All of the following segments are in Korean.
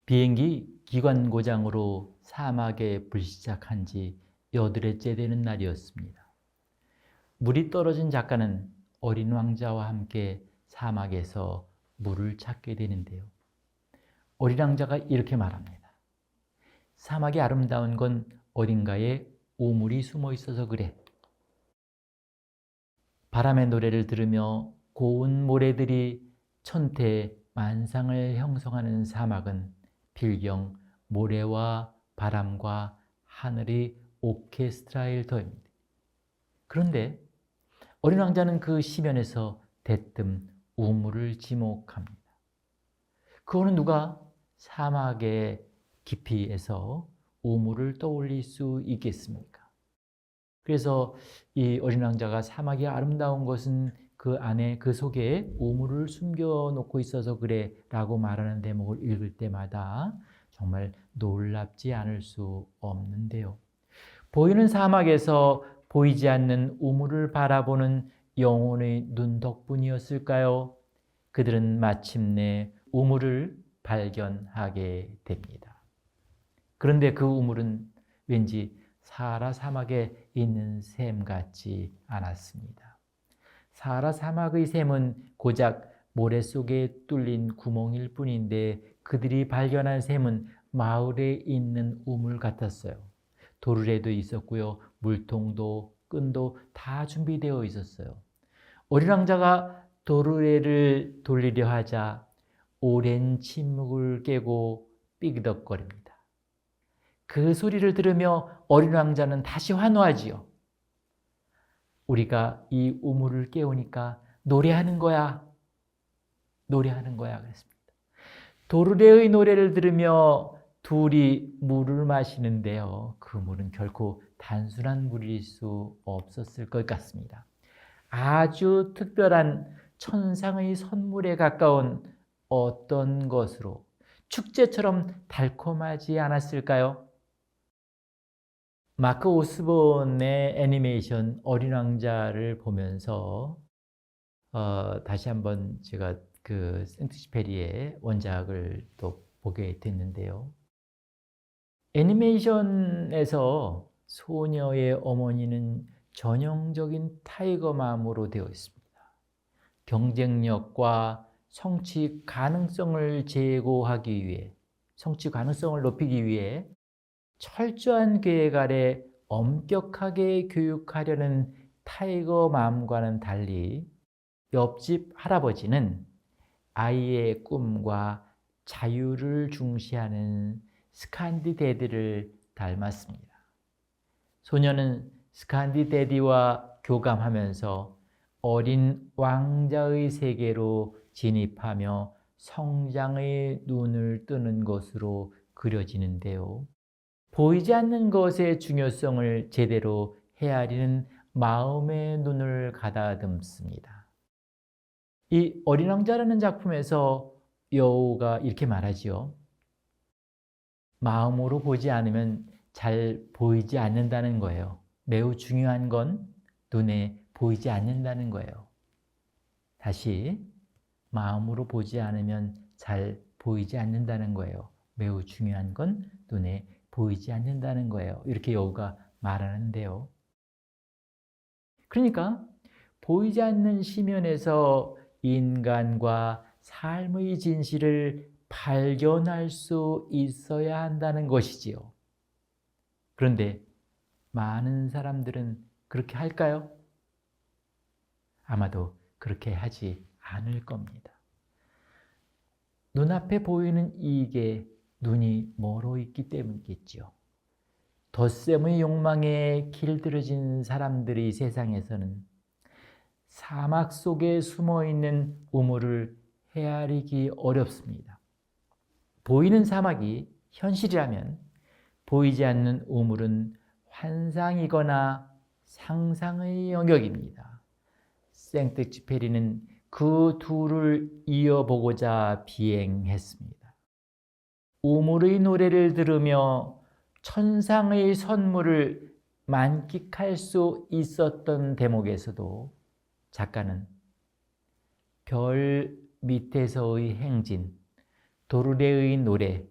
비행기 기관 고장으로 사막에 불시착한 지 8회째 되는 날이었습니다. 물이 떨어진 작가는 어린 왕자와 함께 사막에서 물을 찾게 되는데요. 어린 왕자가 이렇게 말합니다. 사막이 아름다운 건 어딘가에 우물이 숨어 있어서 그래. 바람의 노래를 들으며 고운 모래들이 천태만상을 형성하는 사막은 필경 모래와 바람과 하늘의 오케스트라일 터입니다. 그런데 어린 왕자는 그 시면에서 대뜸 우물을 지목합니다. 그거는 누가 사막의 깊이에서 우물을 떠올릴 수 있겠습니까? 그래서 이 어린 왕자가 사막이 아름다운 것은 그 안에 그 속에 우물을 숨겨놓고 있어서 그래 라고 말하는 대목을 읽을 때마다 정말 놀랍지 않을 수 없는데요. 보이는 사막에서 보이지 않는 우물을 바라보는 영혼의 눈 덕분이었을까요? 그들은 마침내 우물을 발견하게 됩니다. 그런데 그 우물은 왠지 사하라 사막에 있는 샘 같지 않았습니다. 사하라 사막의 샘은 고작 모래 속에 뚫린 구멍일 뿐인데 그들이 발견한 샘은 마을에 있는 우물 같았어요. 도르래도 있었고요. 물통도 끈도 다 준비되어 있었어요. 어린 왕자가 도르래를 돌리려 하자 오랜 침묵을 깨고 삐그덕거립니다. 그 소리를 들으며 어린 왕자는 다시 환호하지요. 우리가 이 우물을 깨우니까 노래하는 거야. 노래하는 거야. 그랬습니다. 도르래의 노래를 들으며 둘이 물을 마시는데요. 그 물은 결코 단순한 물일 수 없었을 것 같습니다. 아주 특별한 천상의 선물에 가까운 어떤 것으로 축제처럼 달콤하지 않았을까요? 마크 오스본의 애니메이션 어린 왕자를 보면서 다시 한번 제가 그 생트쥐페리의 원작을 또 보게 됐는데요. 애니메이션에서 소녀의 어머니는 전형적인 타이거맘으로 되어 있습니다. 경쟁력과 성취 가능성을 제고하기 위해, 성취 가능성을 높이기 위해 철저한 계획 아래 엄격하게 교육하려는 타이거맘과는 달리 옆집 할아버지는 아이의 꿈과 자유를 중시하는 스칸디데디를 닮았습니다. 소녀는 스칸디데디와 교감하면서 어린 왕자의 세계로 진입하며 성장의 눈을 뜨는 것으로 그려지는데요. 보이지 않는 것의 중요성을 제대로 헤아리는 마음의 눈을 가다듬습니다. 이 어린 왕자라는 작품에서 여우가 이렇게 말하지요. 마음으로 보지 않으면 잘 보이지 않는다는 거예요. 매우 중요한 건 눈에 보이지 않는다는 거예요. 다시 마음으로 보지 않으면 잘 보이지 않는다는 거예요. 매우 중요한 건 눈에 보이지 않는다는 거예요. 이렇게 여우가 말하는데요. 그러니까 보이지 않는 시면에서 인간과 삶의 진실을 발견할 수 있어야 한다는 것이지요. 그런데 많은 사람들은 그렇게 할까요? 아마도 그렇게 하지 않을 겁니다. 눈앞에 보이는 이익에 눈이 멀어 있기 때문이겠죠. 덧셈의 욕망에 길들여진 사람들이 세상에서는 사막 속에 숨어있는 우물을 헤아리기 어렵습니다. 보이는 사막이 현실이라면 보이지 않는 우물은 환상이거나 상상의 영역입니다. 생텍쥐페리는 그 둘을 이어보고자 비행했습니다. 우물의 노래를 들으며 천상의 선물을 만끽할 수 있었던 대목에서도 작가는 별 밑에서의 행진, 도르래의 노래,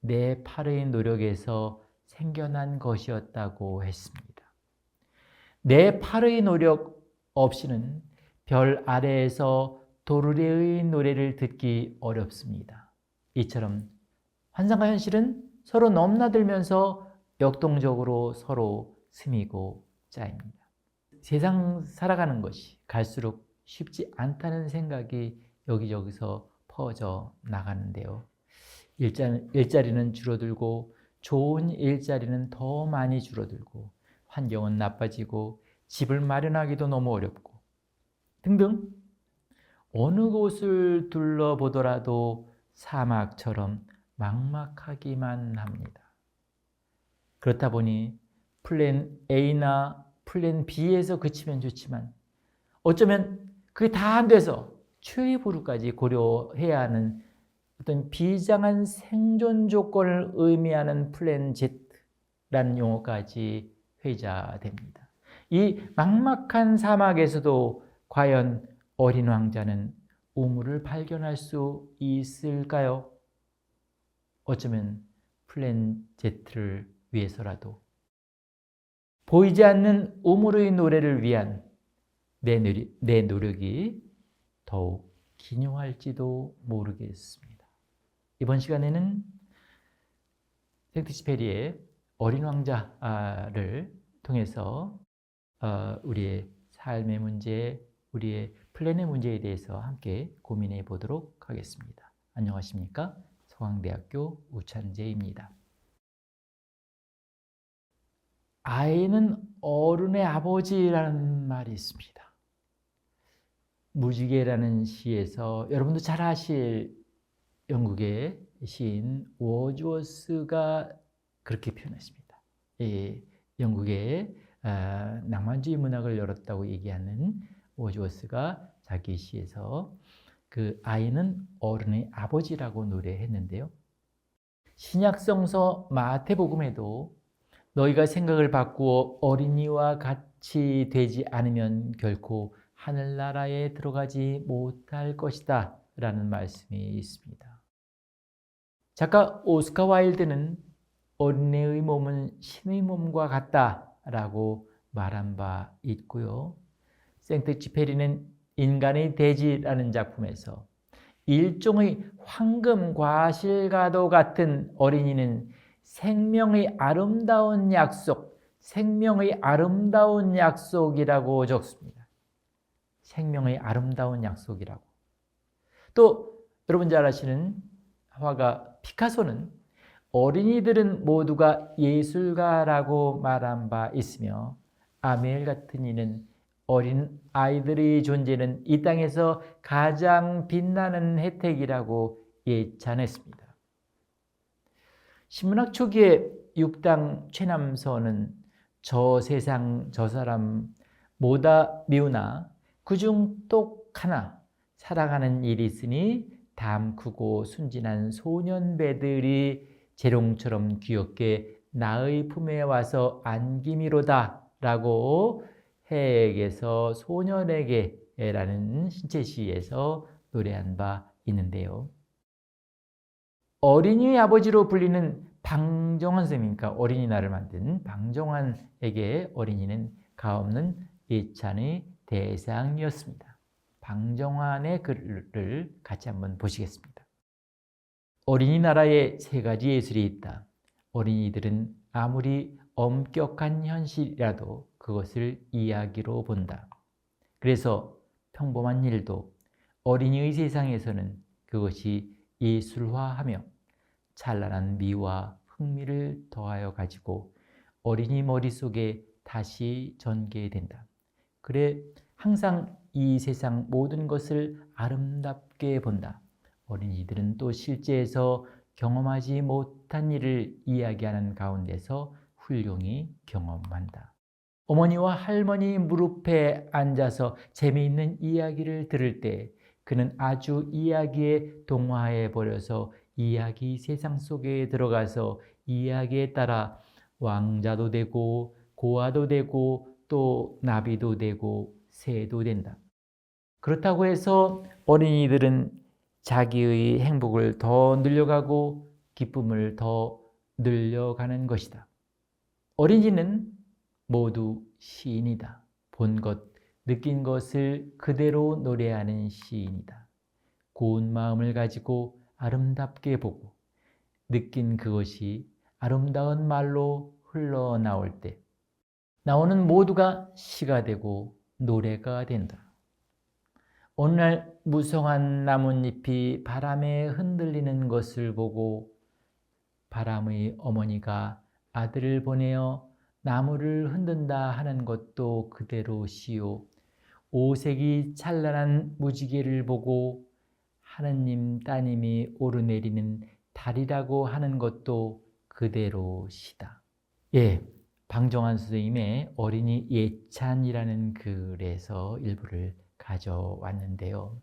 내 팔의 노력에서 생겨난 것이었다고 했습니다. 내 팔의 노력 없이는 별 아래에서 도르래의 노래를 듣기 어렵습니다. 이처럼 환상과 현실은 서로 넘나들면서 역동적으로 서로 스미고 짜입니다. 세상 살아가는 것이 갈수록 쉽지 않다는 생각이 여기저기서 퍼져 나가는데요. 일자리는 줄어들고 좋은 일자리는 더 많이 줄어들고 환경은 나빠지고 집을 마련하기도 너무 어렵고 등등 어느 곳을 둘러보더라도 사막처럼 막막하기만 합니다. 그렇다 보니 플랜 A나 플랜 B에서 그치면 좋지만 어쩌면 그게 다 안 돼서 최후의 보루까지 고려해야 하는 어떤 비장한 생존 조건을 의미하는 플랜 Z라는 용어까지 회자됩니다. 이 막막한 사막에서도 과연 어린 왕자는 우물을 발견할 수 있을까요? 어쩌면 플랜 Z를 위해서라도 보이지 않는 우물의 노래를 위한 내 노력이 더욱 기묘할지도 모르겠습니다. 이번 시간에는 생트시페리의 어린 왕자를 통해서 우리의 삶의 문제, 우리의 플랜의 문제에 대해서 함께 고민해 보도록 하겠습니다. 안녕하십니까? 서강대학교 우찬재입니다. 아이는 어른의 아버지라는 말이 있습니다. 무지개라는 시에서 여러분도 잘 아실 영국의 시인 워즈워스가 그렇게 표현했습니다. 영국의 낭만주의 문학을 열었다고 얘기하는 워즈워스가 자기 시에서 그 아이는 어른의 아버지라고 노래했는데요. 신약성서 마태복음에도 너희가 생각을 바꾸어 어린이와 같이 되지 않으면 결코 하늘나라에 들어가지 못할 것이다 라는 말씀이 있습니다. 작가 오스카 와일드는 어린애의 몸은 신의 몸과 같다 라고 말한 바 있고요. 생트쥐페리는 인간의 대지라는 작품에서 일종의 황금 과실과도 같은 어린이는 생명의 아름다운 약속, 생명의 아름다운 약속이라고 적습니다. 생명의 아름다운 약속이라고. 또 여러분 잘 아시는 화가 피카소는 어린이들은 모두가 예술가라고 말한 바 있으며 아멜 같은 이는 어린 아이들의 존재는 이 땅에서 가장 빛나는 혜택이라고 예찬했습니다. 신문학 초기에 육당 최남서는 저 세상 저 사람 뭐다 미우나 그중 똑 하나 사랑하는 일이 있으니 담 크고 순진한 소년배들이 재롱처럼 귀엽게 나의 품에 와서 안기미로다 라고 해에게서 소년에게 라는 신체시에서 노래한 바 있는데요. 어린이의 아버지로 불리는 방정환 쌤이니까 어린이날을 만든 방정환에게 어린이는 가없는 예찬의 대상이었습니다. 방정환의 글을 같이 한번 보시겠습니다. 어린이나라에 세 가지 예술이 있다. 어린이들은 아무리 엄격한 현실이라도 그것을 이야기로 본다. 그래서 평범한 일도 어린이의 세상에서는 그것이 예술화하며 찬란한 미와 흥미를 더하여 가지고 어린이 머릿속에 다시 전개된다. 그래 항상 이 세상 모든 것을 아름답게 본다. 어린이들은 또 실제에서 경험하지 못한 일을 이야기하는 가운데서 훌륭히 경험한다. 어머니와 할머니 무릎에 앉아서 재미있는 이야기를 들을 때 그는 아주 이야기에 동화해 버려서 이야기 세상 속에 들어가서 이야기에 따라 왕자도 되고 고아도 되고 또 나비도 되고 새도 된다. 그렇다고 해서 어린이들은 자기의 행복을 더 늘려가고 기쁨을 더 늘려가는 것이다. 어린이는 모두 시인이다. 본 것, 느낀 것을 그대로 노래하는 시인이다. 고운 마음을 가지고 아름답게 보고 느낀 그것이 아름다운 말로 흘러나올 때 나오는 모두가 시가 되고 노래가 된다. 어느 날 무성한 나뭇잎이 바람에 흔들리는 것을 보고 바람의 어머니가 아들을 보내어 나무를 흔든다 하는 것도 그대로 시요. 오색이 찬란한 무지개를 보고 하느님 따님이 오르내리는 달이라고 하는 것도 그대로 시다. 예, 방정환 선생님의 어린이 예찬이라는 글에서 일부를 가져왔는데요.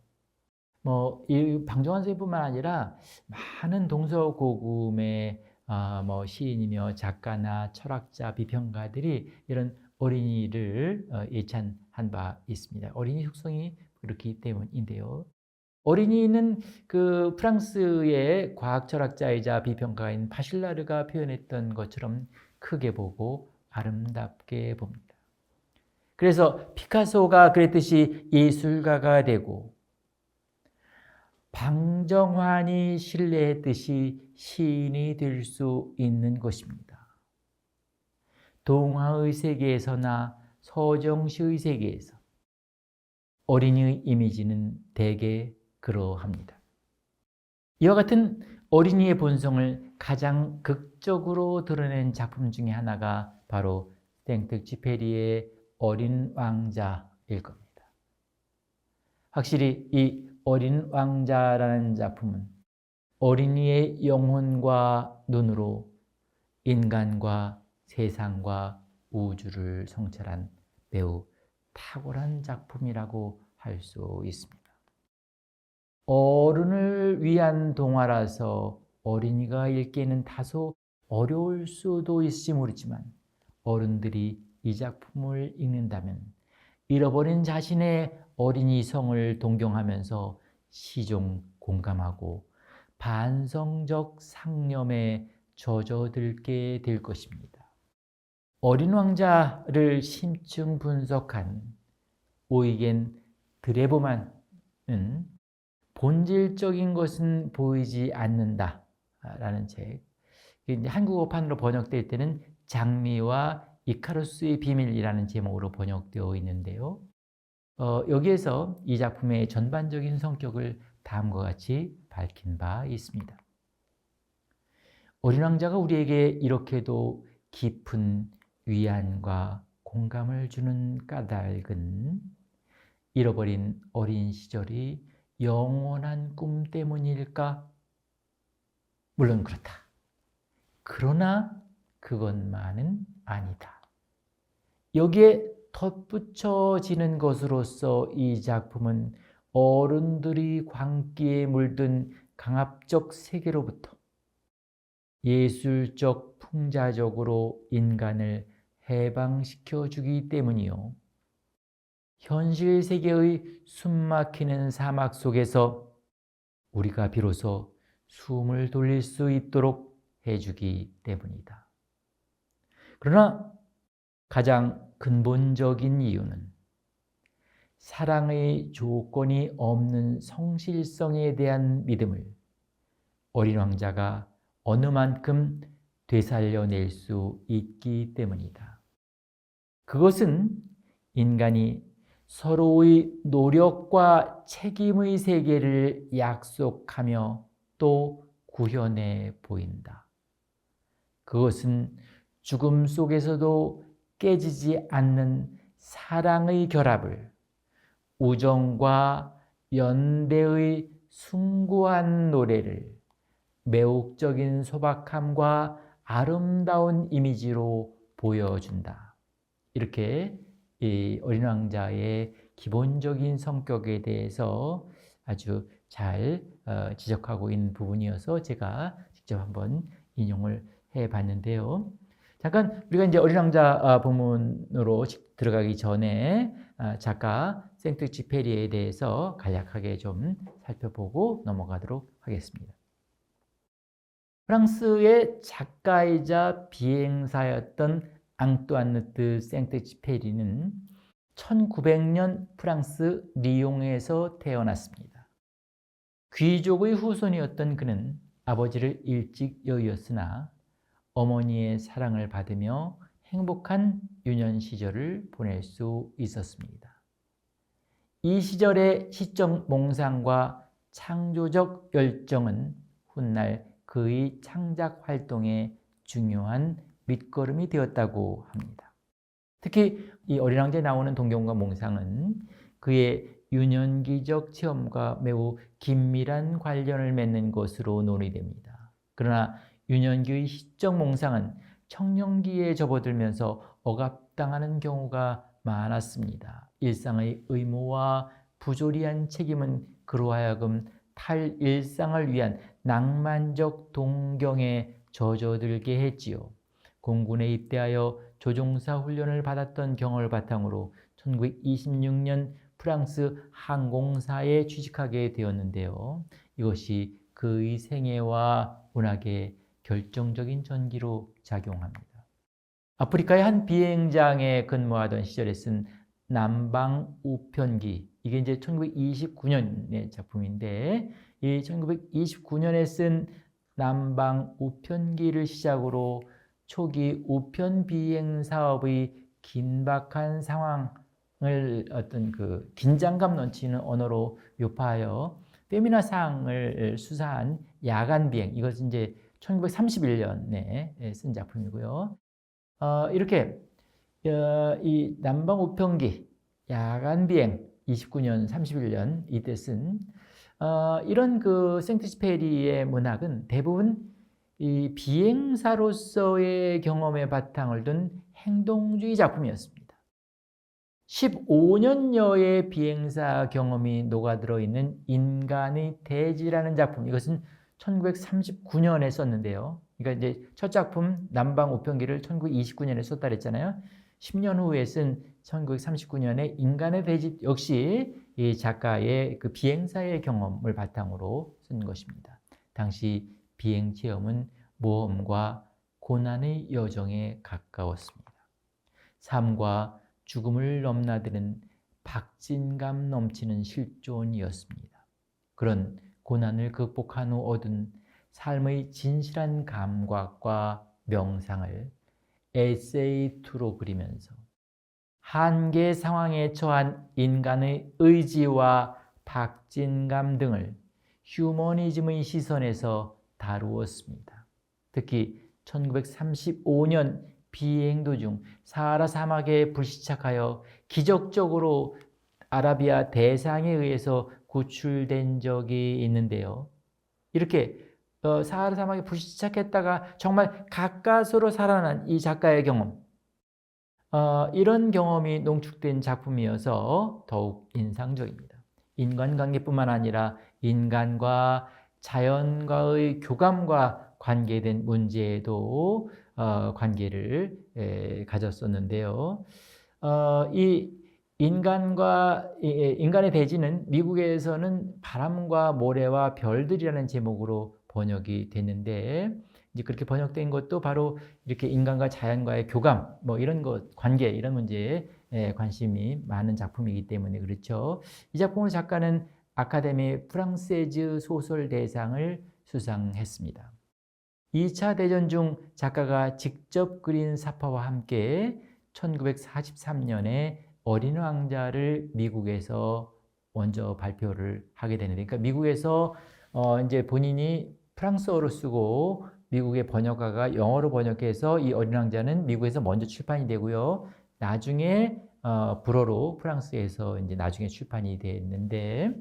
이 방정환 선생님뿐만 아니라 많은 동서고금의 시인이며 작가나 철학자, 비평가들이 이런 어린이를 예찬한 바 있습니다. 어린이 속성이 그렇기 때문인데요. 어린이는 그 프랑스의 과학 철학자이자 비평가인 파실라르가 표현했던 것처럼 크게 보고 아름답게 봅니다. 그래서 피카소가 그랬듯이 예술가가 되고 방정환이 신뢰했듯이 시인이 될 수 있는 것입니다. 동화의 세계에서나 서정시의 세계에서 어린이의 이미지는 대개 그러합니다. 이와 같은 어린이의 본성을 가장 극적으로 드러낸 작품 중에 하나가 바로 생텍쥐페리의 어린 왕자일 겁니다. 확실히 이 어린 왕자라는 작품은 어린이의 영혼과 눈으로 인간과 세상과 우주를 성찰한 매우 탁월한 작품이라고 할 수 있습니다. 어른을 위한 동화라서 어린이가 읽기에는 다소 어려울 수도 있을지 모르지만 어른들이 이 작품을 읽는다면 잃어버린 자신의 어린이성을 동경하면서 시종 공감하고 반성적 상념에 젖어들게 될 것입니다. 어린 왕자를 심층 분석한 오이겐 드레보만은 본질적인 것은 보이지 않는다라는 책, 한국어판으로 번역될 때는 장미와 이카루스의 비밀이라는 제목으로 번역되어 있는데요. 여기에서 이 작품의 전반적인 성격을 다음과 같이 밝힌 바 있습니다. 어린 왕자가 우리에게 이렇게도 깊은 위안과 공감을 주는 까닭은 잃어버린 어린 시절이 영원한 꿈 때문일까? 물론 그렇다. 그러나 그것만은 아니다. 여기에 덧붙여지는 것으로서 이 작품은 어른들이 광기에 물든 강압적 세계로부터 예술적 풍자적으로 인간을 해방시켜 주기 때문이요. 현실 세계의 숨막히는 사막 속에서 우리가 비로소 숨을 돌릴 수 있도록 해주기 때문이다. 그러나 가장 근본적인 이유는 사랑의 조건이 없는 성실성에 대한 믿음을 어린 왕자가 어느 만큼 되살려낼 수 있기 때문이다. 그것은 인간이 서로의 노력과 책임의 세계를 약속하며 또 구현해 보인다. 그것은 죽음 속에서도 깨지지 않는 사랑의 결합을 우정과 연대의 숭고한 노래를 매혹적인 소박함과 아름다운 이미지로 보여준다. 이렇게 이 어린 왕자의 기본적인 성격에 대해서 아주 잘 지적하고 있는 부분이어서 제가 직접 한번 인용을 해 봤는데요. 잠깐 우리가 이제 어린 왕자 본문으로 들어가기 전에 작가 생트쥐페리에 대해서 간략하게 좀 살펴보고 넘어가도록 하겠습니다. 프랑스의 작가이자 비행사였던 앙뚜아네트 생트쥐페리는 1900년 프랑스 리옹에서 태어났습니다. 귀족의 후손이었던 그는 아버지를 일찍 여의었으나 어머니의 사랑을 받으며 행복한 유년 시절을 보낼 수 있었습니다. 이 시절의 시적 몽상과 창조적 열정은 훗날 그의 창작 활동에 중요한 밑거름이 되었다고 합니다. 특히 이 어린 왕자에 나오는 동경과 몽상은 그의 유년기적 체험과 매우 긴밀한 관련을 맺는 것으로 논의됩니다. 그러나 유년기의 시적 몽상은 청년기에 접어들면서 억압당하는 경우가 많았습니다. 일상의 의무와 부조리한 책임은 그로 하여금 탈일상을 위한 낭만적 동경에 젖어들게 했지요. 공군에 입대하여 조종사 훈련을 받았던 경험을 바탕으로 1926년 프랑스 항공사에 취직하게 되었는데요. 이것이 그의 생애와 문학에 결정적인 전기로 작용합니다. 아프리카의 한 비행장에 근무하던 시절에 쓴 남방 우편기, 이게 이제 1929년의 작품인데, 이 1929년에 쓴 남방 우편기를 시작으로 초기 우편 비행 사업의 긴박한 상황을 어떤 그 긴장감 넘치는 언어로 묘파하여 페미나상을 수사한 야간 비행, 이것은 이제 1931년에 쓴 작품이고요. 이렇게 이 남방 우편기 야간 비행 29년, 31년 이때 쓴 이런 그 생트쥐페리의 문학은 대부분 이 비행사로서의 경험에 바탕을 둔 행동주의 작품이었습니다. 15년여의 비행사 경험이 녹아들어 있는 인간의 대지라는 작품, 이것은 1939년에 썼는데요. 그러니까 이제 첫 작품 남방 우편기를 1929년에 썼다 그랬잖아요. 10년 후에 쓴 1939년의 인간의 대지 역시 이 작가의 그 비행사의 경험을 바탕으로 쓴 것입니다. 당시 비행 체험은 모험과 고난의 여정에 가까웠습니다. 삶과 죽음을 넘나드는 박진감 넘치는 실존이었습니다. 그런 고난을 극복한 후 얻은 삶의 진실한 감각과 명상을 에세이2로 그리면서 한계 상황에 처한 인간의 의지와 박진감 등을 휴머니즘의 시선에서 다루었습니다. 특히 1935년 비행 도중 사하라 사막에 불시착하여 기적적으로 아라비아 대상에 의해서 구출된 적이 있는데요. 이렇게 사하라 사막에 불시착했다가 정말 가까스로 살아난 이 작가의 경험, 이런 경험이 농축된 작품이어서 더욱 인상적입니다. 인간관계뿐만 아니라 인간과 자연과의 교감과 관계된 문제에도 관계를 가졌었는데요. 이 인간의 대지는 미국에서는 바람과 모래와 별들이라는 제목으로 번역이 됐는데, 이제 그렇게 번역된 것도 바로 이렇게 인간과 자연과의 교감, 뭐 이런 것, 관계, 이런 문제에 관심이 많은 작품이기 때문에 그렇죠. 이 작품으로 작가는 아카데미 프랑세즈 소설 대상을 수상했습니다. 2차 대전 중 작가가 직접 그린 사파와 함께 1943년에 어린 왕자를 미국에서 먼저 발표를 하게 되는데, 그러니까 미국에서 이제 본인이 프랑스어로 쓰고 미국의 번역가가 영어로 번역해서 이 어린 왕자는 미국에서 먼저 출판이 되고요. 나중에 불어로 프랑스에서 이제 나중에 출판이 됐는데,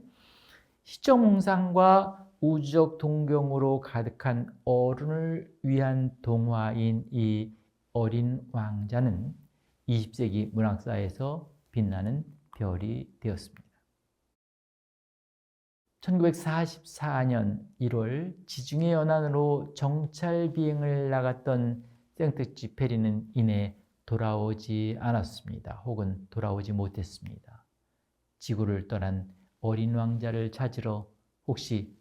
시적 몽상과 우주적 동경으로 가득한 어른을 위한 동화인 이 어린 왕자는 20세기 문학사에서 빛나는 별이 되었습니다. 1944년 1월 지중해 연안으로 정찰 비행을 나갔던 생텍쥐페리는 이내 돌아오지 않았습니다. 혹은 돌아오지 못했습니다. 지구를 떠난 어린 왕자를 찾으러 혹시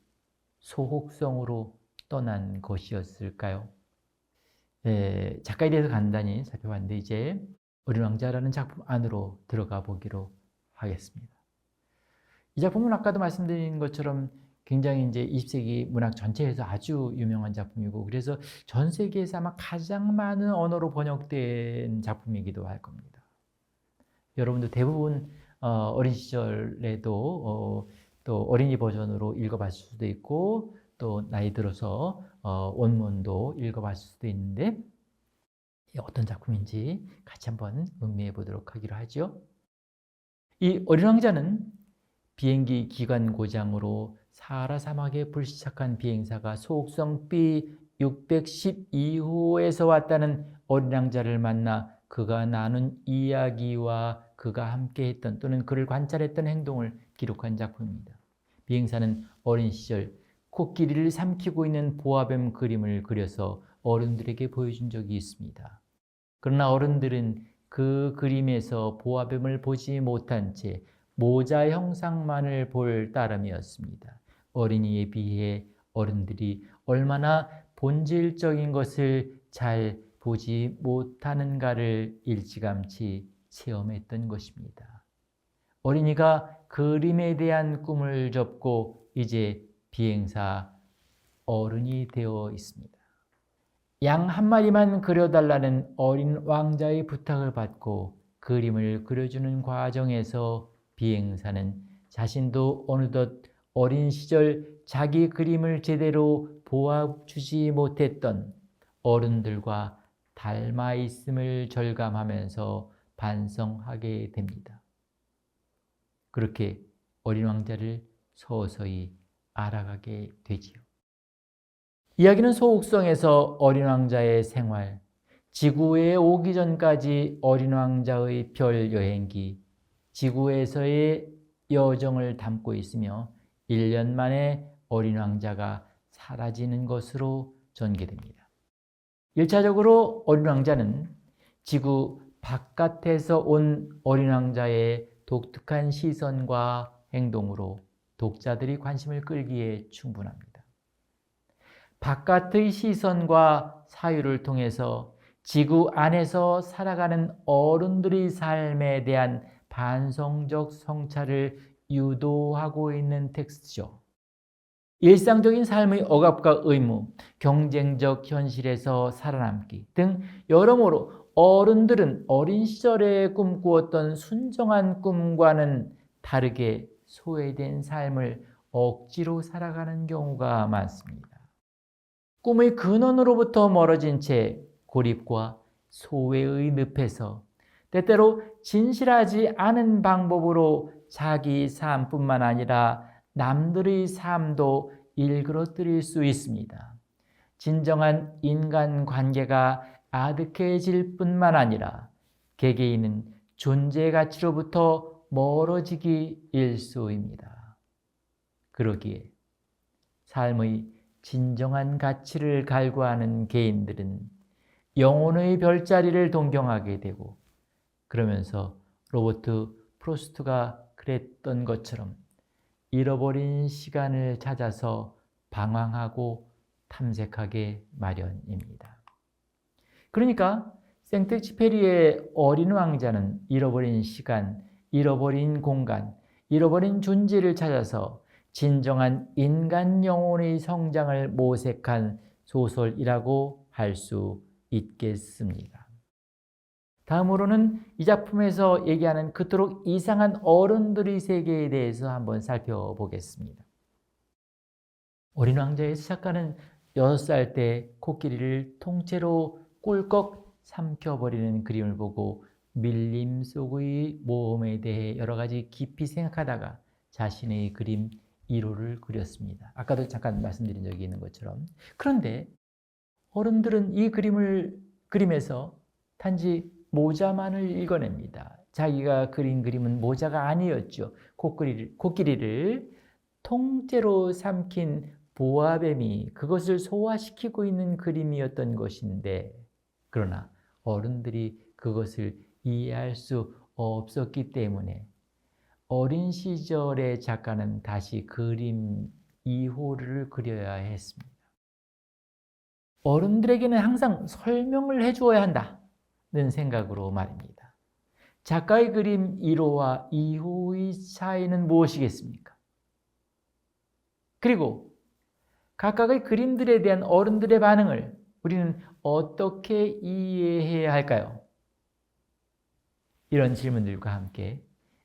소혹성으로 떠난 것이었을까요? 작가에 대해서 간단히 살펴봤는데 이제 어린 왕자라는 작품 안으로 들어가 보기로 하겠습니다. 이 작품은 아까도 말씀드린 것처럼 굉장히 이제 20세기 문학 전체에서 아주 유명한 작품이고 그래서 전 세계에서 아마 가장 많은 언어로 번역된 작품이기도 할 겁니다. 여러분도 대부분 어린 시절에도 또 어린이 버전으로 읽어봤을 수도 있고 또 나이 들어서 원문도 읽어봤을 수도 있는데 어떤 작품인지 같이 한번 음미해 보도록 하기로 하죠. 이 어린 왕자는 비행기 기관 고장으로 사하라 사막에 불시착한 비행사가 소옥성 B612호에서 왔다는 어린 왕자를 만나 그가 나눈 이야기와 그가 함께했던 또는 그를 관찰했던 행동을 기록한 작품입니다. 비행사는 어린 시절 코끼리를 삼키고 있는 보아뱀 그림을 그려서 어른들에게 보여준 적이 있습니다. 그러나 어른들은 그 그림에서 보아뱀을 보지 못한 채 모자 형상만을 볼 따름이었습니다. 어린이에 비해 어른들이 얼마나 본질적인 것을 잘 보지 못하는가를 일찌감치 체험했던 것입니다. 어린이가 그림에 대한 꿈을 접고 이제 비행사 어른이 되어 있습니다. 양 한 마리만 그려달라는 어린 왕자의 부탁을 받고 그림을 그려주는 과정에서 비행사는 자신도 어느덧 어린 시절 자기 그림을 제대로 보아주지 못했던 어른들과 닮아 있음을 절감하면서 반성하게 됩니다. 그렇게 어린 왕자를 서서히 알아가게 되지요. 이야기는 소옥성에서 어린 왕자의 생활, 지구에 오기 전까지 어린 왕자의 별 여행기, 지구에서의 여정을 담고 있으며 1년 만에 어린 왕자가 사라지는 것으로 전개됩니다. 1차적으로 어린 왕자는 지구 바깥에서 온 어린 왕자의 독특한 시선과 행동으로 독자들이 관심을 끌기에 충분합니다. 바깥의 시선과 사유를 통해서 지구 안에서 살아가는 어른들의 삶에 대한 반성적 성찰을 유도하고 있는 텍스트죠. 일상적인 삶의 억압과 의무, 경쟁적 현실에서 살아남기 등 여러모로 어른들은 어린 시절에 꿈꾸었던 순정한 꿈과는 다르게 소외된 삶을 억지로 살아가는 경우가 많습니다. 꿈의 근원으로부터 멀어진 채 고립과 소외의 늪에서 때때로 진실하지 않은 방법으로 자기 삶뿐만 아니라 남들의 삶도 일그러뜨릴 수 있습니다. 진정한 인간관계가 아득해질 뿐만 아니라 개개인은 존재 가치로부터 멀어지기 일쑤입니다. 그러기에 삶의 진정한 가치를 갈구하는 개인들은 영혼의 별자리를 동경하게 되고 그러면서 로버트 프로스트가 그랬던 것처럼 잃어버린 시간을 찾아서 방황하고 탐색하게 마련입니다. 그러니까 생텍쥐페리의 어린 왕자는 잃어버린 시간, 잃어버린 공간, 잃어버린 존재를 찾아서 진정한 인간 영혼의 성장을 모색한 소설이라고 할 수 있겠습니다. 다음으로는 이 작품에서 얘기하는 그토록 이상한 어른들의 세계에 대해서 한번 살펴보겠습니다. 어린 왕자에서 작가는 6살 때 코끼리를 통째로 꿀꺽 삼켜버리는 그림을 보고 밀림 속의 모험에 대해 여러 가지 깊이 생각하다가 자신의 그림 1호를 그렸습니다. 아까도 잠깐 말씀드린 적이 있는 것처럼. 그런데 어른들은 이 그림에서 단지 모자만을 읽어냅니다. 자기가 그린 그림은 모자가 아니었죠. 코끼리를 통째로 삼킨 보아뱀이 그것을 소화시키고 있는 그림이었던 것인데, 그러나 어른들이 그것을 이해할 수 없었기 때문에 어린 시절의 작가는 다시 그림 2호를 그려야 했습니다. 어른들에게는 항상 설명을 해주어야 한다는 생각으로 말입니다. 작가의 그림 1호와 2호의 차이는 무엇이겠습니까? 그리고 각각의 그림들에 대한 어른들의 반응을 우리는 어떻게 이해해야 할까요? 이런 질문들과 함께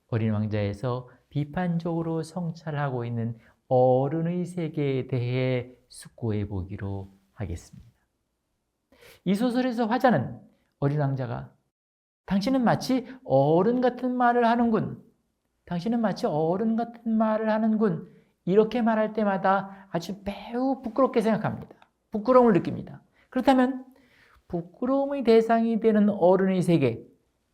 어린 왕자에서 비판적으로 성찰하고 있는 어른의 세계에 대해 숙고해 보기로 하겠습니다. 이 소설에서 화자는 어린 왕자가 당신은 마치 어른 같은 말을 하는군. 당신은 마치 어른 같은 말을 하는군. 이렇게 말할 때마다 아주 매우 부끄럽게 생각합니다. 부끄러움을 느낍니다. 그렇다면 부끄러움의 대상이 되는 어른의 세계,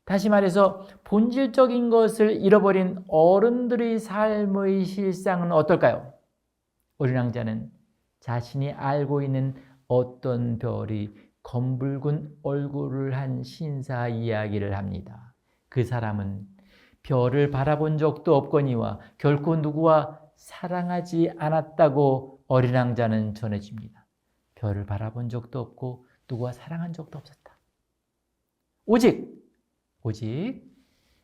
다시 말해서 본질적인 것을 잃어버린 어른들의 삶의 실상은 어떨까요? 어린 왕자는 자신이 알고 있는 어떤 별이 검붉은 얼굴을 한 신사 이야기를 합니다. 그 사람은 별을 바라본 적도 없거니와 결코 누구와 사랑하지 않았다고 어린 왕자는 전해집니다. 별을 바라본 적도 없고 누구와 사랑한 적도 없었다. 오직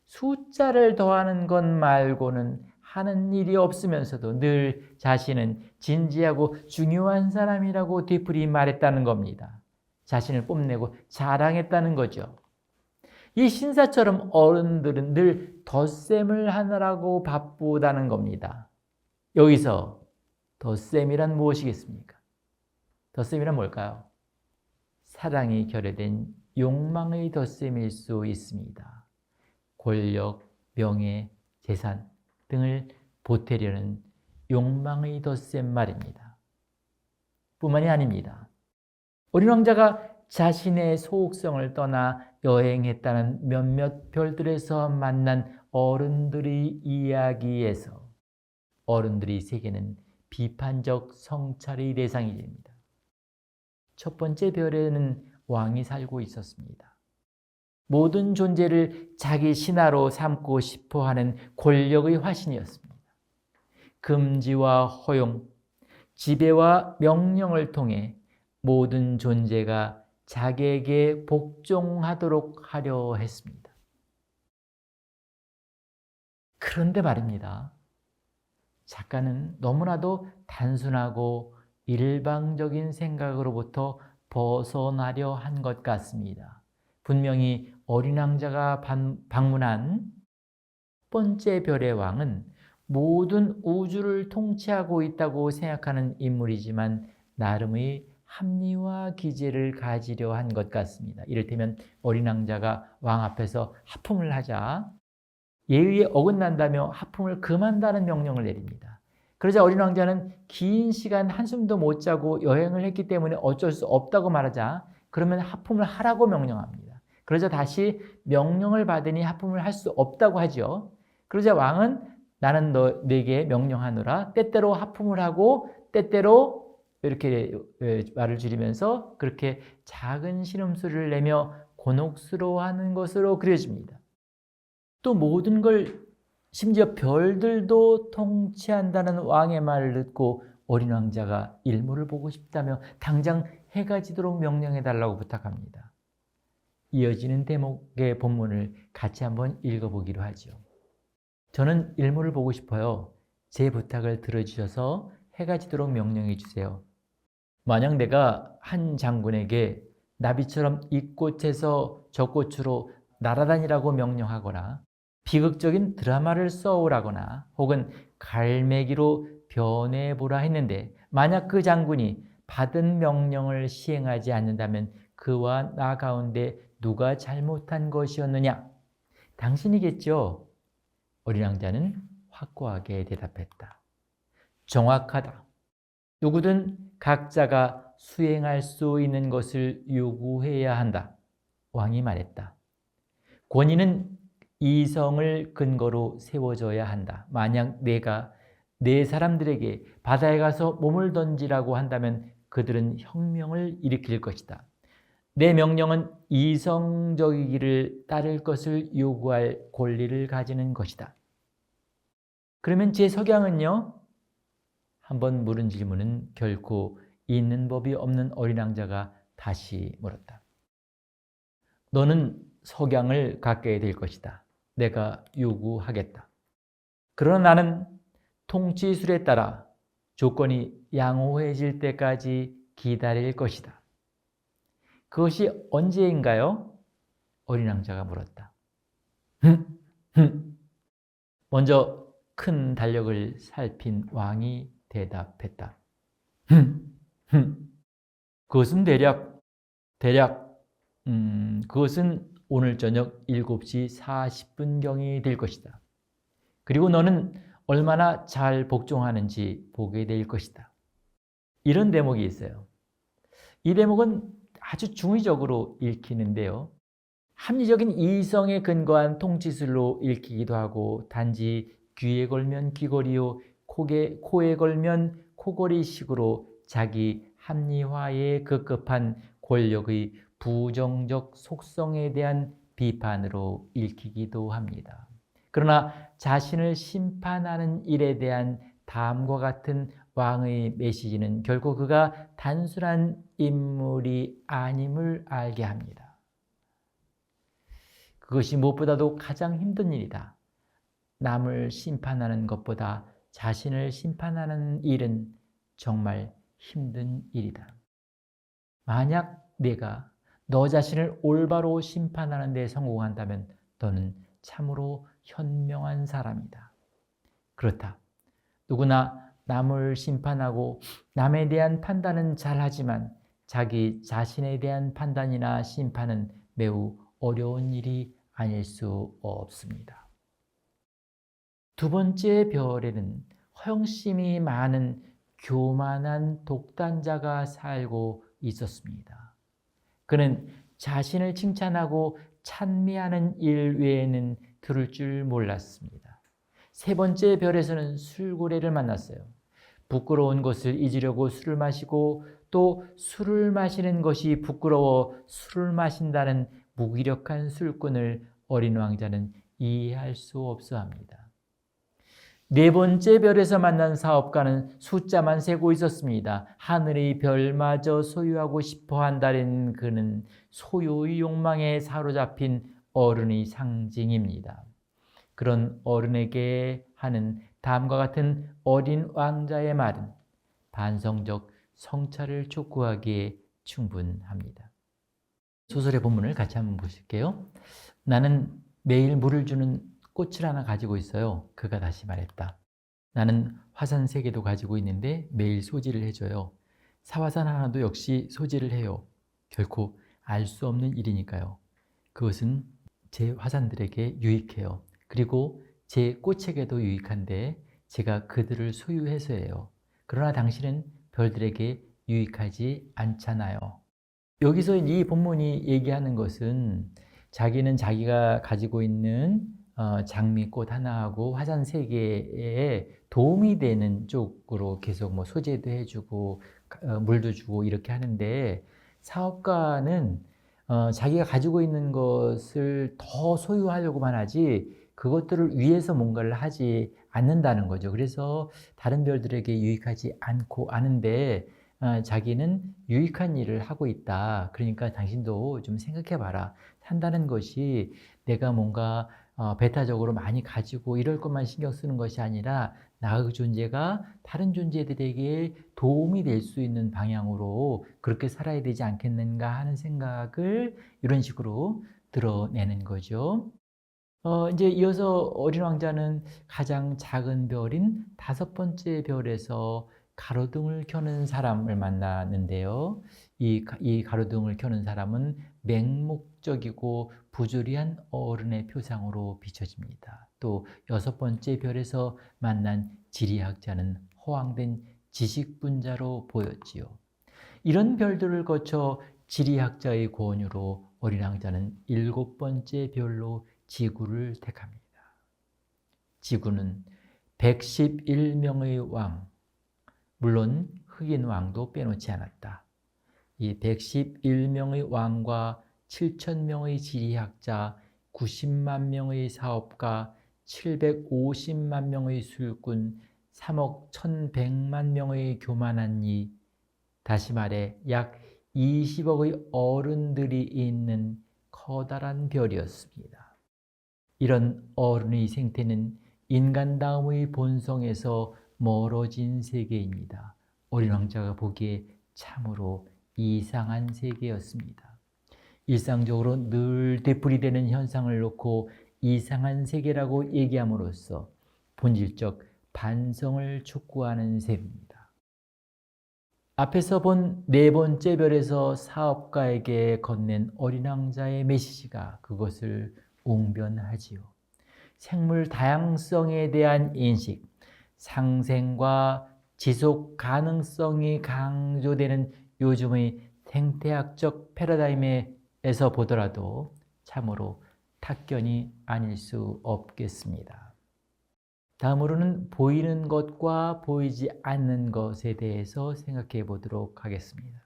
숫자를 더하는 것 말고는 하는 일이 없으면서도 늘 자신은 진지하고 중요한 사람이라고 뒤풀이 말했다는 겁니다. 자신을 뽐내고 자랑했다는 거죠. 이 신사처럼 어른들은 늘 덧셈을 하느라고 바쁘다는 겁니다. 여기서 덧셈이란 무엇이겠습니까? 덧셈이란 뭘까요? 사랑이 결여된 욕망의 덧셈일 수 있습니다. 권력, 명예, 재산 등을 보태려는 욕망의 덧셈 말입니다. 뿐만이 아닙니다. 어린 왕자가 자신의 소속성을 떠나 여행했다는 몇몇 별들에서 만난 어른들의 이야기에서 어른들의 세계는 비판적 성찰의 대상이 됩니다. 첫 번째 별에는 왕이 살고 있었습니다. 모든 존재를 자기 신하로 삼고 싶어하는 권력의 화신이었습니다. 금지와 허용, 지배와 명령을 통해 모든 존재가 자기에게 복종하도록 하려 했습니다. 그런데 말입니다. 작가는 너무나도 단순하고 일방적인 생각으로부터 벗어나려 한 것 같습니다. 분명히 어린 왕자가 방문한 첫 번째 별의 왕은 모든 우주를 통치하고 있다고 생각하는 인물이지만 나름의 합리화 기제를 가지려 한 것 같습니다. 이를테면 어린 왕자가 왕 앞에서 하품을 하자 예의에 어긋난다며 하품을 금한다는 명령을 내립니다. 그러자 어린 왕자는 긴 시간 한숨도 못 자고 여행을 했기 때문에 어쩔 수 없다고 말하자 그러면 하품을 하라고 명령합니다. 그러자 다시 명령을 받으니 하품을 할 수 없다고 하죠. 그러자 왕은 나는 내게 명령하노라 때때로 하품을 하고 때때로 이렇게 말을 줄이면서 그렇게 작은 신음소리를 내며 곤혹스러워하는 것으로 그려집니다. 또 모든 걸 심지어 별들도 통치한다는 왕의 말을 듣고 어린 왕자가 일몰을 보고 싶다며 당장 해가 지도록 명령해달라고 부탁합니다. 이어지는 대목의 본문을 같이 한번 읽어보기로 하죠. 저는 일몰을 보고 싶어요. 제 부탁을 들어주셔서 해가 지도록 명령해 주세요. 만약 내가 한 장군에게 나비처럼 이 꽃에서 저 꽃으로 날아다니라고 명령하거나 비극적인 드라마를 써오라거나 혹은 갈매기로 변해보라 했는데 만약 그 장군이 받은 명령을 시행하지 않는다면 그와 나 가운데 누가 잘못한 것이었느냐? 당신이겠죠? 어린 왕자는 확고하게 대답했다. 정확하다. 누구든 각자가 수행할 수 있는 것을 요구해야 한다. 왕이 말했다. 권위는 이성을 근거로 세워져야 한다. 만약 내가 내 사람들에게 바다에 가서 몸을 던지라고 한다면 그들은 혁명을 일으킬 것이다. 내 명령은 이성적이기를 따를 것을 요구할 권리를 가지는 것이다. 그러면 제 석양은요? 한번 물은 질문은 결코 있는 법이 없는 어린 왕자가 다시 물었다. 너는 석양을 갖게 될 것이다. 내가 요구하겠다. 그러나 나는 통치술에 따라 조건이 양호해질 때까지 기다릴 것이다. 그것이 언제인가요? 어린 왕자가 물었다. 먼저 큰 달력을 살핀 왕이 대답했다. 그것은 그것은 오늘 저녁 7시 40분경이 될 것이다. 그리고 너는 얼마나 잘 복종하는지 보게 될 것이다. 이런 대목이 있어요. 이 대목은 아주 중의적으로 읽히는데요. 합리적인 이성에 근거한 통치술로 읽히기도 하고 단지 귀에 걸면 귀걸이요 코에 걸면 코걸이식으로 자기 합리화에 급급한 권력의 부정적 속성에 대한 비판으로 읽히기도 합니다. 그러나 자신을 심판하는 일에 대한 다음과 같은 왕의 메시지는 결코 그가 단순한 인물이 아님을 알게 합니다. 그것이 무엇보다도 가장 힘든 일이다. 남을 심판하는 것보다 자신을 심판하는 일은 정말 힘든 일이다. 만약 내가 너 자신을 올바로 심판하는 데 성공한다면 너는 참으로 현명한 사람이다. 그렇다. 누구나 남을 심판하고 남에 대한 판단은 잘하지만 자기 자신에 대한 판단이나 심판은 매우 어려운 일이 아닐 수 없습니다. 두 번째 별에는 허영심이 많은 교만한 독단자가 살고 있었습니다. 그는 자신을 칭찬하고 찬미하는 일 외에는 들을 줄 몰랐습니다. 세 번째 별에서는 술고래를 만났어요. 부끄러운 것을 잊으려고 술을 마시고 또 술을 마시는 것이 부끄러워 술을 마신다는 무기력한 술꾼을 어린 왕자는 이해할 수 없어 합니다. 네 번째 별에서 만난 사업가는 숫자만 세고 있었습니다. 하늘의 별마저 소유하고 싶어 한다는 그는 소유의 욕망에 사로잡힌 어른의 상징입니다. 그런 어른에게 하는 다음과 같은 어린 왕자의 말은 반성적 성찰을 촉구하기에 충분합니다. 소설의 본문을 같이 한번 보실게요. 나는 매일 물을 주는 꽃을 하나 가지고 있어요. 그가 다시 말했다. 나는 화산 3개도 가지고 있는데 매일 소지를 해줘요. 사화산 하나도 역시 소지를 해요. 결코 알 수 없는 일이니까요. 그것은 제 화산들에게 유익해요. 그리고 제 꽃에게도 유익한데 제가 그들을 소유해서예요. 그러나 당신은 별들에게 유익하지 않잖아요. 여기서 이 본문이 얘기하는 것은 자기는 자기가 가지고 있는 장미꽃 하나하고 화산 3개에 도움이 되는 쪽으로 계속 뭐 소재도 해주고 물도 주고 이렇게 하는데 사업가는 자기가 가지고 있는 것을 더 소유하려고만 하지 그것들을 위해서 뭔가를 하지 않는다는 거죠. 그래서 다른 별들에게 유익하지 않고 아는데 자기는 유익한 일을 하고 있다. 그러니까 당신도 좀 생각해 봐라. 산다는 것이 내가 뭔가 배타적으로 많이 가지고 이럴 것만 신경 쓰는 것이 아니라 나의 존재가 다른 존재들에게 도움이 될 수 있는 방향으로 그렇게 살아야 되지 않겠는가 하는 생각을 이런 식으로 드러내는 거죠. 이제 이어서 어린 왕자는 가장 작은 별인 5번째 별에서 가로등을 켜는 사람을 만나는데요. 이 가로등을 켜는 사람은 맹목적이고 부조리한 어른의 표상으로 비춰집니다. 또 6번째 별에서 만난 지리학자는 허황된 지식분자로 보였지요. 이런 별들을 거쳐 지리학자의 권유로 어린 왕자는 7번째 별로 지구를 택합니다. 지구는 111명의 왕, 물론 흑인 왕도 빼놓지 않았다. 이 111명의 왕과 7,000명의 지리학자, 90만 명의 사업가, 750만 명의 술꾼, 3억 1,100만 명의 교만한 이, 다시 말해 약 20억의 어른들이 있는 커다란 별이었습니다. 이런 어른의 생태는 인간다움의 본성에서 멀어진 세계입니다. 어린 왕자가 보기에 참으로 이상한 세계였습니다. 일상적으로 늘 되풀이되는 현상을 놓고 이상한 세계라고 얘기함으로써 본질적 반성을 촉구하는 셈입니다. 앞에서 본 네 번째 별에서 사업가에게 건넨 어린 왕자의 메시지가 그것을 웅변하지요. 생물 다양성에 대한 인식, 상생과 지속 가능성이 강조되는 요즘의 생태학적 패러다임에서 보더라도 참으로 탁견이 아닐 수 없겠습니다. 다음으로는 보이는 것과 보이지 않는 것에 대해서 생각해 보도록 하겠습니다.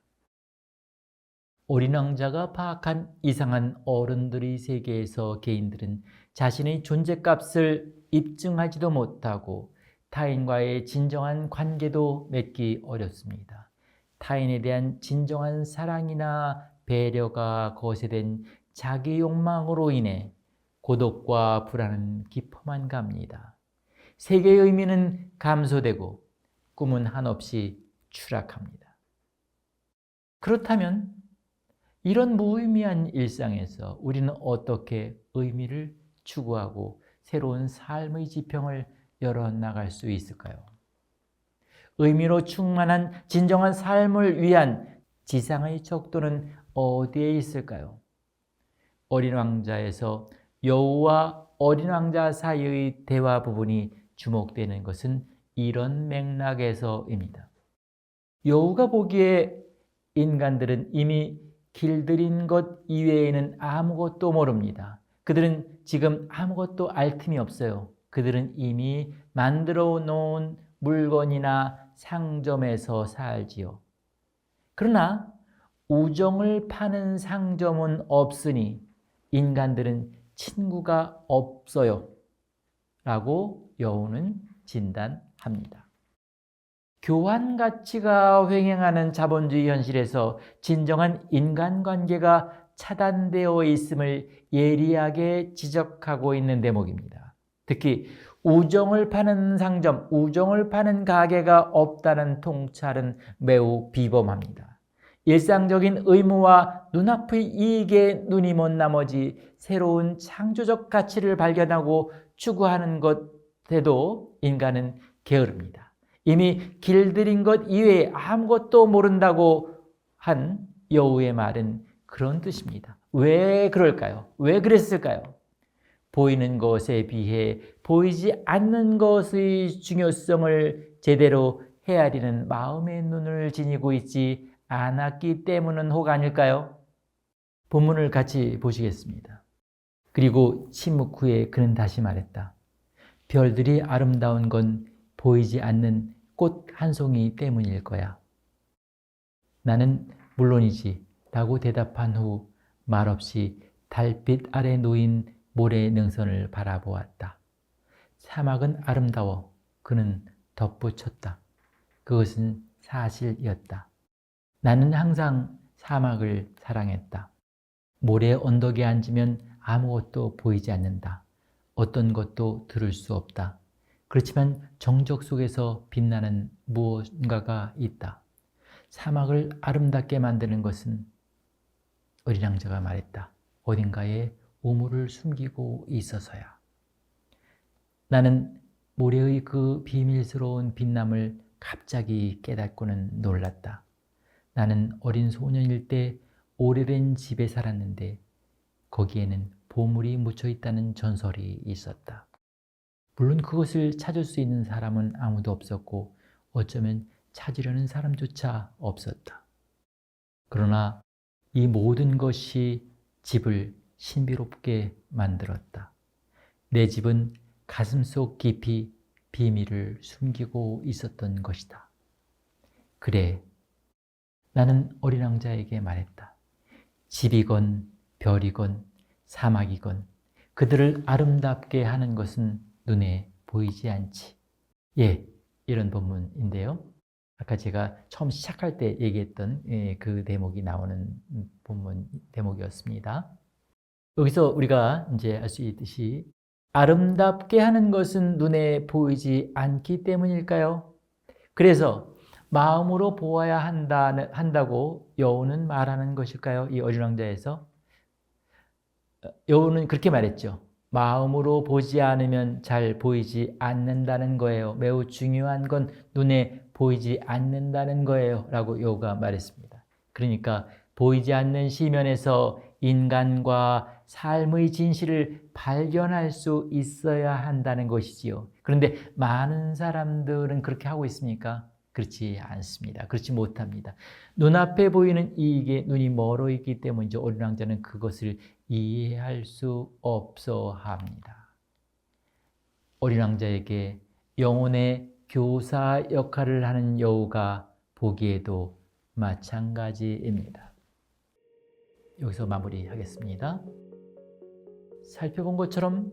어린 왕자가 파악한 이상한 어른들의 세계에서 개인들은 자신의 존재값을 입증하지도 못하고 타인과의 진정한 관계도 맺기 어렵습니다. 타인에 대한 진정한 사랑이나 배려가 거세된 자기 욕망으로 인해 고독과 불안은 깊어만 갑니다. 세계의 의미는 감소되고 꿈은 한없이 추락합니다. 그렇다면 이런 무의미한 일상에서 우리는 어떻게 의미를 추구하고 새로운 삶의 지평을 열어나갈 수 있을까요? 의미로 충만한 진정한 삶을 위한 지상의 척도는 어디에 있을까요? 어린 왕자에서 여우와 어린 왕자 사이의 대화 부분이 주목되는 것은 이런 맥락에서입니다. 여우가 보기에 인간들은 이미 길들인 것 이외에는 아무것도 모릅니다. 그들은 지금 아무것도 알 틈이 없어요. 그들은 이미 만들어 놓은 물건이나 상점에서 살지요. 그러나 우정을 파는 상점은 없으니 인간들은 친구가 없어요. 라고 여우는 진단합니다. 교환 가치가 횡행하는 자본주의 현실에서 진정한 인간관계가 차단되어 있음을 예리하게 지적하고 있는 대목입니다. 특히 우정을 파는 상점, 우정을 파는 가게가 없다는 통찰은 매우 비범합니다. 일상적인 의무와 눈앞의 이익에 눈이 먼 나머지 새로운 창조적 가치를 발견하고 추구하는 것에도 인간은 게으릅니다. 이미 길들인 것 이외에 아무것도 모른다고 한 여우의 말은 그런 뜻입니다. 왜 그럴까요? 왜 그랬을까요? 보이는 것에 비해 보이지 않는 것의 중요성을 제대로 헤아리는 마음의 눈을 지니고 있지 않았기 때문은 혹 아닐까요? 본문을 같이 보시겠습니다. 그리고 침묵 후에 그는 다시 말했다. 별들이 아름다운 건 보이지 않는 꽃 한 송이 때문일 거야. 나는 물론이지 라고 대답한 후 말없이 달빛 아래 놓인 모래 능선을 바라보았다. 사막은 아름다워. 그는 덧붙였다. 그것은 사실이었다. 나는 항상 사막을 사랑했다. 모래 언덕에 앉으면 아무것도 보이지 않는다. 어떤 것도 들을 수 없다. 그렇지만 정적 속에서 빛나는 무언가가 있다. 사막을 아름답게 만드는 것은 어린 왕자가 말했다. 어딘가에 우물을 숨기고 있어서야. 나는 모래의 그 비밀스러운 빛남을 갑자기 깨닫고는 놀랐다. 나는 어린 소년일 때 오래된 집에 살았는데 거기에는 보물이 묻혀 있다는 전설이 있었다. 물론 그것을 찾을 수 있는 사람은 아무도 없었고 어쩌면 찾으려는 사람조차 없었다. 그러나 이 모든 것이 집을 신비롭게 만들었다. 내 집은 가슴속 깊이 비밀을 숨기고 있었던 것이다. 그래, 나는 어린 왕자에게 말했다. 집이건 별이건 사막이건 그들을 아름답게 하는 것은 눈에 보이지 않지. 예, 이런 본문인데요. 아까 제가 처음 시작할 때 얘기했던 그 대목이 나오는 본문 대목이었습니다. 여기서 우리가 이제 알 수 있듯이 아름답게 하는 것은 눈에 보이지 않기 때문일까요? 그래서 마음으로 보아야 한다고 여호는 말하는 것일까요? 이 어린 왕자에서 여호는 그렇게 말했죠. 마음으로 보지 않으면 잘 보이지 않는다는 거예요. 매우 중요한 건 눈에 보이지 않는다는 거예요. 라고 여호가 말했습니다. 그러니까 보이지 않는 시면에서 인간과 삶의 진실을 발견할 수 있어야 한다는 것이지요. 그런데 많은 사람들은 그렇게 하고 있습니까? 그렇지 않습니다. 그렇지 못합니다. 눈앞에 보이는 이익에 눈이 멀어 있기 때문이죠. 어린 왕자는 그것을 이해할 수 없어 합니다. 어린 왕자에게 영혼의 교사 역할을 하는 여우가 보기에도 마찬가지입니다. 여기서 마무리하겠습니다. 살펴본 것처럼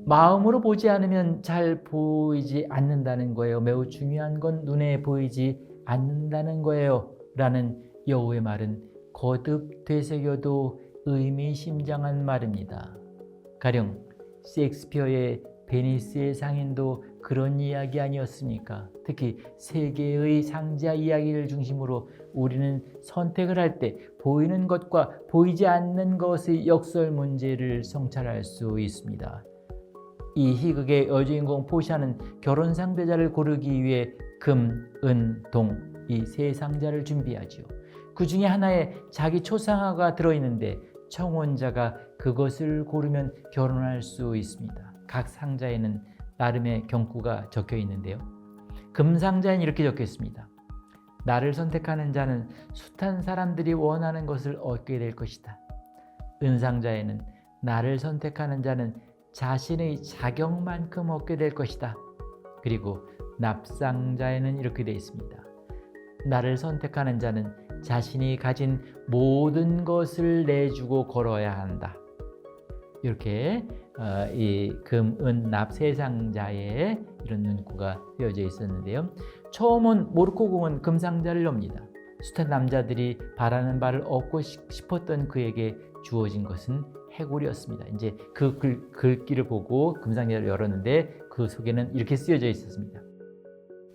마음으로 보지 않으면 잘 보이지 않는다는 거예요. 매우 중요한 건 눈에 보이지 않는다는 거예요. 라는 여호의 말은 거듭 되새겨도 의미심장한 말입니다. 가령 셰익스피어의 베니스의 상인도 그런 이야기 아니었습니까? 특히 세계의 상자 이야기를 중심으로 우리는 선택을 할 때 보이는 것과 보이지 않는 것의 역설 문제를 성찰할 수 있습니다. 이 희극의 여주인공 포샤는 결혼 상대자를 고르기 위해 금, 은, 동 이 세 상자를 준비하죠. 그 중에 하나에 자기 초상화가 들어있는데 청혼자가 그것을 고르면 결혼할 수 있습니다. 각 상자에는 나름의 경구가 적혀 있는데요. 금 상자에는 이렇게 적혀 있습니다. 나를 선택하는 자는 숱한 사람들이 원하는 것을 얻게 될 것이다. 은 상자에는 나를 선택하는 자는 자신의 자격만큼 얻게 될 것이다. 그리고 납상자에는 이렇게 되어 있습니다. 나를 선택하는 자는 자신이 가진 모든 것을 내주고 걸어야 한다. 이렇게 이 금, 은, 납 세 상자에 이런 문구가 쓰여져 있었는데요. 처음 온 모로코 공은 금상자를 엽니다. 숱한 남자들이 바라는 바를 얻고 싶었던 그에게 주어진 것은 해골이었습니다. 이제 그 글귀를 보고 금상자를 열었는데 그 속에는 이렇게 쓰여져 있었습니다.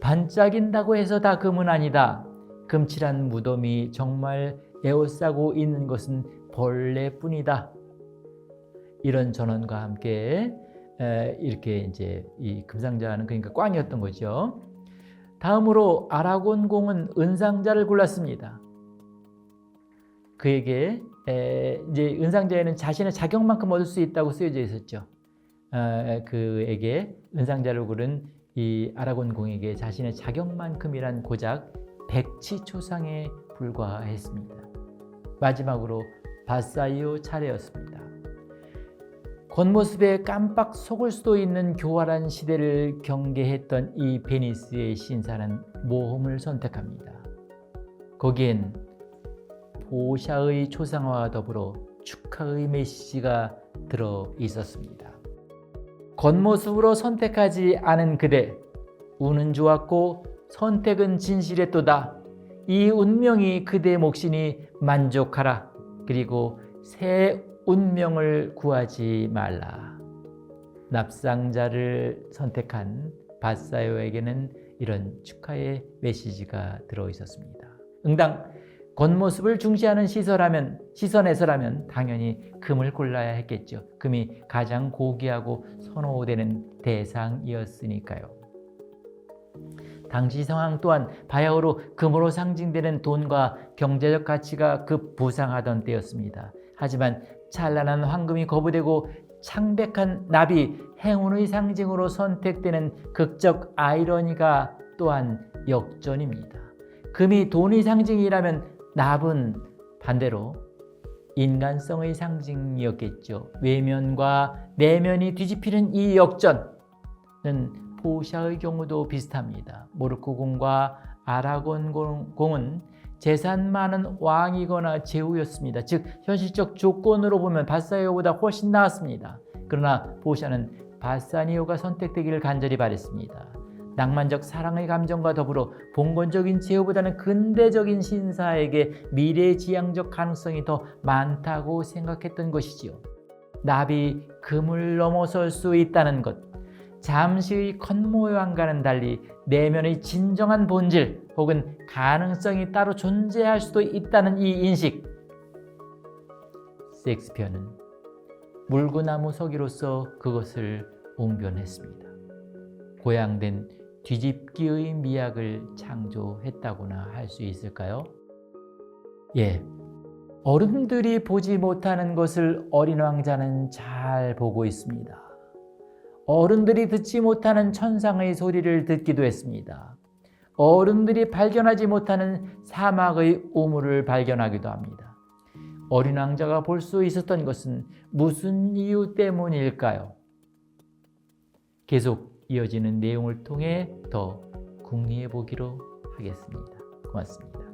반짝인다고 해서 다 금은 아니다. 금칠한 무덤이 정말 에워싸고 있는 것은 벌레뿐이다. 이런 전언과 함께 이렇게 이제 이 금상자는 그러니까 꽝이었던 거죠. 다음으로 아라곤 공은 은상자를 골랐습니다. 그에게 이제 은상자에는 자신의 자격만큼 얻을 수 있다고 쓰여져 있었죠. 그에게 은상자를 고른 이 아라곤 공에게 자신의 자격만큼이란 고작 백치초상에 불과했습니다. 마지막으로 바사이오 차례였습니다. 겉모습에 깜빡 속을 수도 있는 교활한 시대를 경계했던 이 베니스의 신사는 모험을 선택합니다. 거기엔 보샤의 초상화와 더불어 축하의 메시지가 들어 있었습니다. 겉모습으로 선택하지 않은 그대, 운은 좋았고 선택은 진실했도다. 이 운명이 그대 몫이니 만족하라. 그리고 새 운명을 구하지 말라. 납상자를 선택한 바사요에게는 이런 축하의 메시지가 들어 있었습니다. 응당 겉모습을 중시하는 시선에서라면 당연히 금을 골라야 했겠죠. 금이 가장 고귀하고 선호되는 대상이었으니까요. 당시 상황 또한 바야흐로 금으로 상징되는 돈과 경제적 가치가 급부상하던 때였습니다. 하지만 찬란한 황금이 거부되고 창백한 납이 행운의 상징으로 선택되는 극적 아이러니가 또한 역전입니다. 금이 돈의 상징이라면 납은 반대로 인간성의 상징이었겠죠. 외면과 내면이 뒤집히는 이 역전은 보샤의 경우도 비슷합니다. 모로코 공과 아라곤 공은 재산 많은 왕이거나 제후였습니다. 즉 현실적 조건으로 보면 바사니오보다 훨씬 나았습니다. 그러나 보샤는 바사니오가 선택되기를 간절히 바랬습니다. 낭만적 사랑의 감정과 더불어 봉건적인 제후보다는 근대적인 신사에게 미래지향적 가능성이 더 많다고 생각했던 것이지요. 나비 금을 넘어설 수 있다는 것, 잠시의 겉모양과는 달리 내면의 진정한 본질 혹은 가능성이 따로 존재할 수도 있다는 이 인식, 셰익스피어는 물구나무 서기로서 그것을 웅변했습니다. 고양된 뒤집기의 미학을 창조했다고나 할 수 있을까요? 어른들이 보지 못하는 것을 어린 왕자는 잘 보고 있습니다. 어른들이 듣지 못하는 천상의 소리를 듣기도 했습니다. 어른들이 발견하지 못하는 사막의 우물을 발견하기도 합니다. 어린 왕자가 볼 수 있었던 것은 무슨 이유 때문일까요? 계속 이어지는 내용을 통해 더 궁리해 보기로 하겠습니다. 고맙습니다.